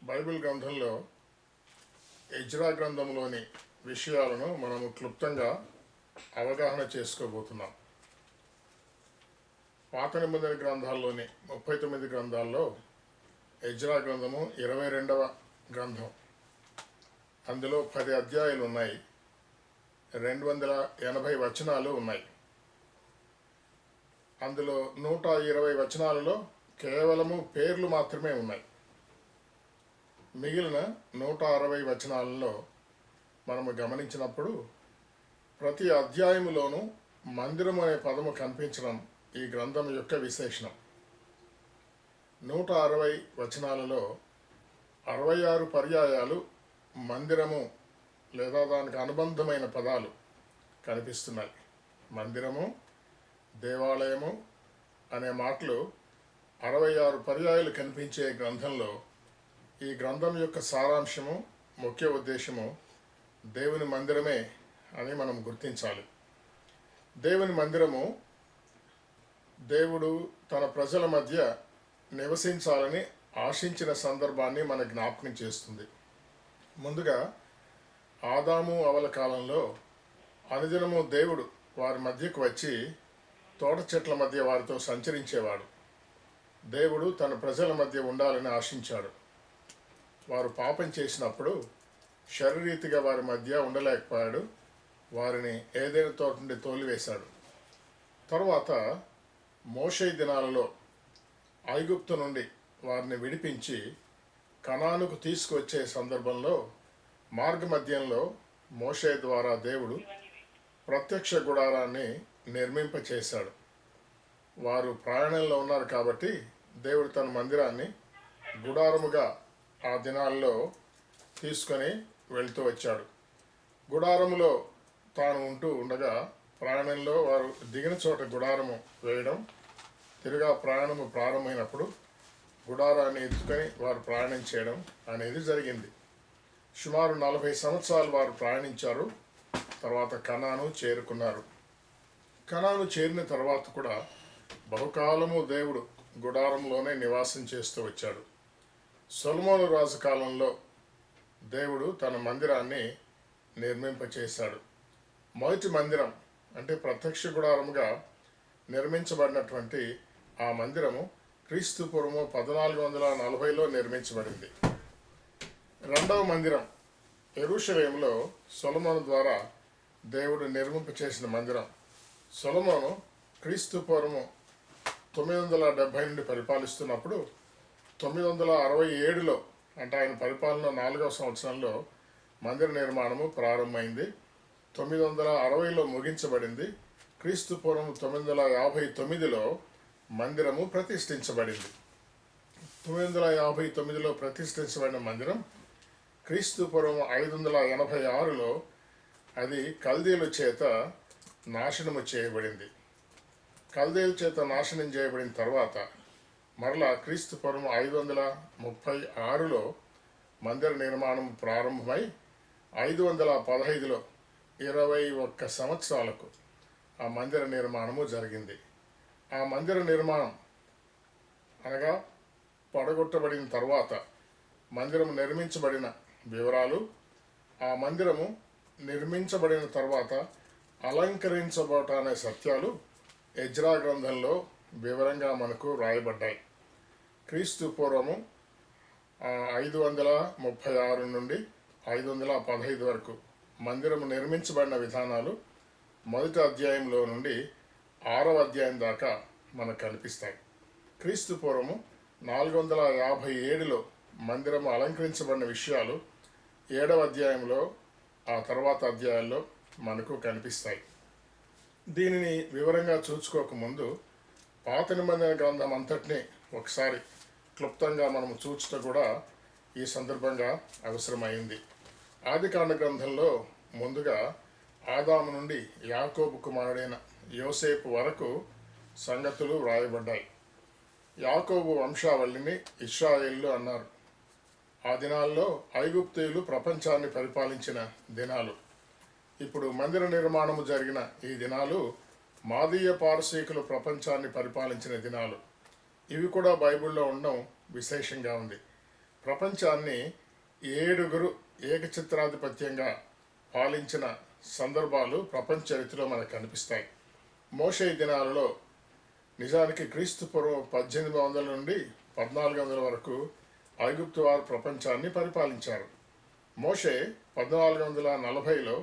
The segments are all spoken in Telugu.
బైబిల్ గ్రంథంలో ఎజ్రా గ్రంథంలోని విషయాలను మనము క్లుప్తంగా అవగాహన చేసుకోబోతున్నాం. పాత నిబంధన గ్రంథాల్లోని 39 గ్రంథాల్లో ఎజ్రా గ్రంథము 22వ గ్రంథం. అందులో 10 అధ్యాయాలు ఉన్నాయి, 280 వచనాలు ఉన్నాయి. అందులో 120 వచనాలలో కేవలము పేర్లు మాత్రమే ఉన్నాయి. మిగిలిన 160 వచనాలలో మనము గమనించినప్పుడు ప్రతి అధ్యాయములోనూ మందిరం అనే పదము కనిపించడం ఈ గ్రంథం యొక్క విశేషణం. 160 వచనాలలో 66 పర్యాయాలు మందిరము లేదా దానికి అనుబంధమైన పదాలు కనిపిస్తున్నాయి. మందిరము, దేవాలయము అనే మాటలు 66 పర్యాయాలు కనిపించే గ్రంథంలో ఈ గ్రంథం యొక్క సారాంశము, ముఖ్య ఉద్దేశము దేవుని మందిరమే అని మనం గుర్తించాలి. దేవుని మందిరము దేవుడు తన ప్రజల మధ్య నివసించాలని ఆశించిన సందర్భాన్ని మన జ్ఞాపకం చేస్తుంది. ముందుగా ఆదాము అవల కాలంలో అనుదినము దేవుడు వారి మధ్యకు వచ్చి తోట చెట్ల మధ్య వారితో సంచరించేవాడు. దేవుడు తన ప్రజల మధ్య ఉండాలని ఆశించాడు. వారు పాపం చేసినప్పుడు శరీరీతిగా వారి మధ్య ఉండలేకపోయాడు. వారిని ఏదైనా తోట నుండి తోలివేశాడు. తర్వాత మోషే దినాలలో ఐగుప్తు నుండి వారిని విడిపించి కనానుకు తీసుకువచ్చే సందర్భంలో మార్గమధ్యంలో మోషే ద్వారా దేవుడు ప్రత్యక్ష గుడారాన్ని నిర్మింపచేశాడు. వారు ప్రయాణంలో ఉన్నారు కాబట్టి దేవుడు తన మందిరాన్ని గుడారముగా ఆ దినాల్లో తీసుకొని వెళ్తూ వచ్చాడు. గుడారములో తాను ఉంటూ ఉండగా ప్రయాణంలో వారు దిగిన చోట గుడారము వేయడం, తిరుగా ప్రయాణము ప్రారంభమైనప్పుడు గుడారాన్ని ఎత్తుకొని వారు ప్రయాణం చేయడం అనేది జరిగింది. సుమారు 40 సంవత్సరాలు వారు ప్రయాణించారు. తర్వాత కనాను చేరుకున్నారు. కనాను చేరిన తర్వాత కూడా బహుకాలము దేవుడు గుడారంలోనే నివాసం చేస్తూ వచ్చాడు. సొలొమోను రాజు కాలంలో దేవుడు తన మందిరాన్ని నిర్మింపచేశాడు. మొదటి మందిరం అంటే ప్రత్యక్ష గుడారముగా నిర్మించబడినటువంటి ఆ మందిరము క్రీస్తు పూర్వము 1440లో నిర్మించబడింది. రెండవ మందిరం యెరూషలేములో సొలొమోను ద్వారా దేవుడు నిర్మింపచేసిన మందిరం. సొలొమోను క్రీస్తు పూర్వము 970 నుండి పరిపాలిస్తున్నప్పుడు 967లో అంటే ఆయన పరిపాలన 4వ సంవత్సరంలో మందిర నిర్మాణము ప్రారంభమైంది. 960లో ముగించబడింది. క్రీస్తు పూర్వం 959లో మందిరము ప్రతిష్ఠించబడింది. 959లో ప్రతిష్ఠించబడిన మందిరం క్రీస్తు పూర్వం 586లో అది కల్దీయుల చేత నాశనము చేయబడింది. కల్దీయుల చేత నాశనం చేయబడిన తర్వాత మరలా క్రీస్తు పూర్వం 536లో మందిర నిర్మాణం ప్రారంభమై 515లో 21 సంవత్సరాలకు ఆ మందిర నిర్మాణము జరిగింది. ఆ మందిర నిర్మాణం అనగా పడగొట్టబడిన తర్వాత మందిరం నిర్మించబడిన వివరాలు, ఆ మందిరము నిర్మించబడిన తర్వాత అలంకరించబడట అనే సత్యాలు ఎజ్రా గ్రంథంలో వివరంగా మనకు రాయబడ్డాయి. క్రీస్తు పూర్వము 536 నుండి 515 వరకు మందిరము నిర్మించబడిన విధానాలు మొదటి అధ్యాయంలో నుండి 6వ అధ్యాయం దాకా మనకు కనిపిస్తాయి. క్రీస్తు పూర్వము 457లో మందిరము అలంకరించబడిన విషయాలు 7వ అధ్యాయంలో ఆ తర్వాత అధ్యాయాల్లో మనకు కనిపిస్తాయి. దీనిని వివరంగా చూసుకోకముందు పాత నిబంధన గ్రంథం అంతటినీ ఒకసారి క్లుప్తంగా మనము చూచుట కూడా ఈ సందర్భంగా అవసరమైంది. ఆదికాండ గ్రంథంలో ముందుగా ఆదాము నుండి యాకోబు కుమారుడైన యోసేపు వరకు సంగతులు వ్రాయబడ్డాయి. యాకోబు వంశావళిని ఇశ్రాయేలు అన్నారు. ఆ దినాల్లో ఐగుప్తీయులు ప్రపంచాన్ని పరిపాలించిన దినాలు. ఇప్పుడు మందిర నిర్మాణము జరిగిన ఈ దినాలు మాదీయ పారసీకులు ప్రపంచాన్ని పరిపాలించిన దినాలు. ఇవి కూడా బైబిల్లో ఉండడం విశేషంగా ఉంది. ప్రపంచాన్ని 7 ఏకఛత్రాధిపత్యంగా పాలించిన సందర్భాలు ప్రపంచ చరిత్రలో మనకు కనిపిస్తాయి. మోషే దినాలలో నిజానికి క్రీస్తు పూర్వం 1800 నుండి 1400 వరకు ఐగుప్తు వారు ప్రపంచాన్ని పరిపాలించారు. మోషే 1440లో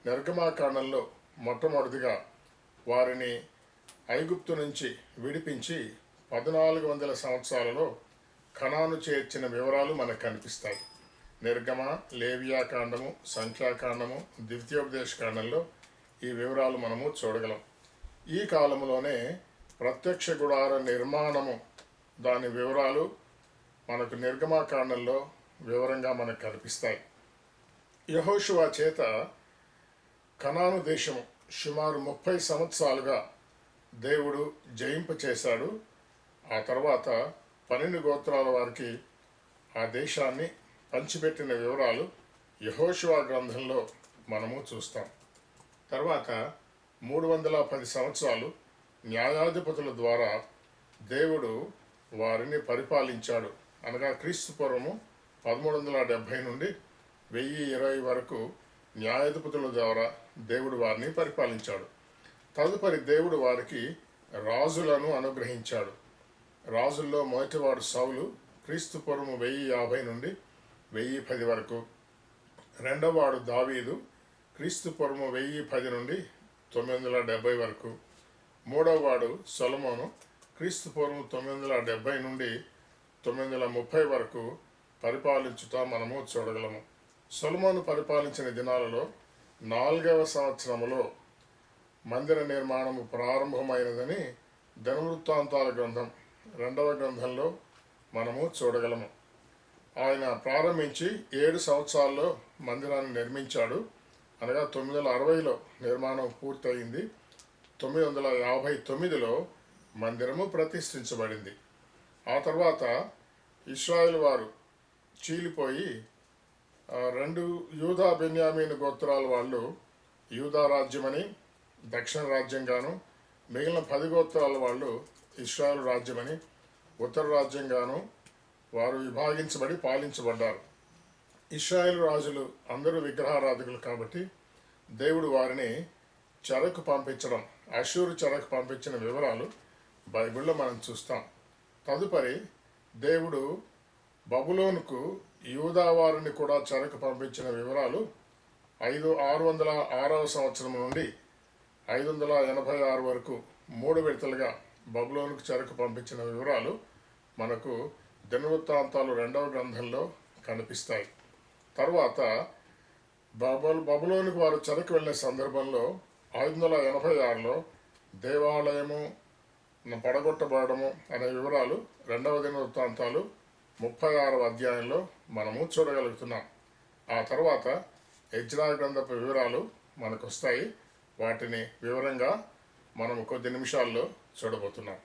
నిర్గమాకాండంలో మొట్టమొదటిగా వారిని ఐగుప్తు నుంచి విడిపించి 1400 సంవత్సరాలలో కనాను చేర్చిన వివరాలు మనకు కనిపిస్తాయి. నిర్గమ, లేవియాకాండము, సంఖ్యాకాండము, ద్వితీయోపదేశకాండంలో ఈ వివరాలు మనము చూడగలం. ఈ కాలంలోనే ప్రత్యక్ష గుడార నిర్మాణము దాని వివరాలు మనకు నిర్గమాకాండంలో వివరంగా మనకు కనిపిస్తాయి. యెహోషువ చేత కనాను దేశము సుమారు 30 సంవత్సరాలుగా దేవుడు జయింపచేశాడు. ఆ తర్వాత 12 గోత్రాల వారికి ఆ దేశాన్ని పంచిపెట్టిన వివరాలు యెహోషువ గ్రంథంలో మనము చూస్తాం. తర్వాత 310 సంవత్సరాలు న్యాయాధిపతుల ద్వారా దేవుడు వారిని పరిపాలించాడు. అనగా క్రీస్తు పూర్వము 1370 నుండి 1020 వరకు న్యాయాధిపతుల ద్వారా దేవుడు వారిని పరిపాలించాడు. తదుపరి దేవుడు వారికి రాజులను అనుగ్రహించాడు. రాజుల్లో మొదటివాడు సౌలు, క్రీస్తు పూర్వము 1050 నుండి 1010 వరకు. రెండవవాడు దావీదు, క్రీస్తు పూర్వము 1010 నుండి 970 వరకు. మూడవవాడు సొలొమోను, క్రీస్తు పూర్వం 970 నుండి 930 వరకు పరిపాలించుట మనము చూడగలము. సొలొమోను పరిపాలించిన దినాలలో 4వ సంవత్సరములో మందిర నిర్మాణము ప్రారంభమైనదని దినవృత్తాంతాల గ్రంథం 2వ గ్రంథంలో మనము చూడగలము. ఆయన ప్రారంభించి 7 సంవత్సరాల్లో మందిరాన్ని నిర్మించాడు. అనగా 960లో నిర్మాణం పూర్తయింది. 959లో మందిరము ప్రతిష్ఠించబడింది. ఆ తర్వాత ఇశ్రాయేలు వారు చీలిపోయి 2 యూదా బెన్యామీను గోత్రాల వాళ్ళు యూదా రాజ్యమని దక్షిణ రాజ్యంగాను, మిగిలిన 10 గోత్రాల వాళ్ళు ఇశ్రాయేలు రాజ్యమని ఉత్తర రాజ్యంగాను వారు విభాగించబడి పాలించబడ్డారు. ఇశ్రాయేలు రాజులు అందరూ విగ్రహారాధకులు కాబట్టి దేవుడు వారిని చెరకు పంపించడం, అష్షూరు చెరకు పంపించిన వివరాలు బైబిల్లో మనం చూస్తాం. తదుపరి దేవుడు బబులోనుకు యూదా వారిని కూడా చెరకు పంపించిన వివరాలు 606వ సంవత్సరం నుండి 586 వరకు 3 విడతలుగా బబులోనుకు చెరకు పంపించిన వివరాలు మనకు దినవృత్తాంతాలు 2వ గ్రంథంలో కనిపిస్తాయి. తర్వాత బబులోనుకు వారు చెరకు వెళ్ళిన సందర్భంలో 586లో దేవాలయము పడగొట్టబడము అనే వివరాలు 2వ దినవృత్తాంతాలు 36వ అధ్యాయంలో మనము చూడగలుగుతున్నాం. ఆ తర్వాత ఎజ్రా గ్రంథపు వివరాలు మనకు వస్తాయి. వాటిని వివరంగా మనము కొద్ది నిమిషాల్లో చూడబోతున్నాం.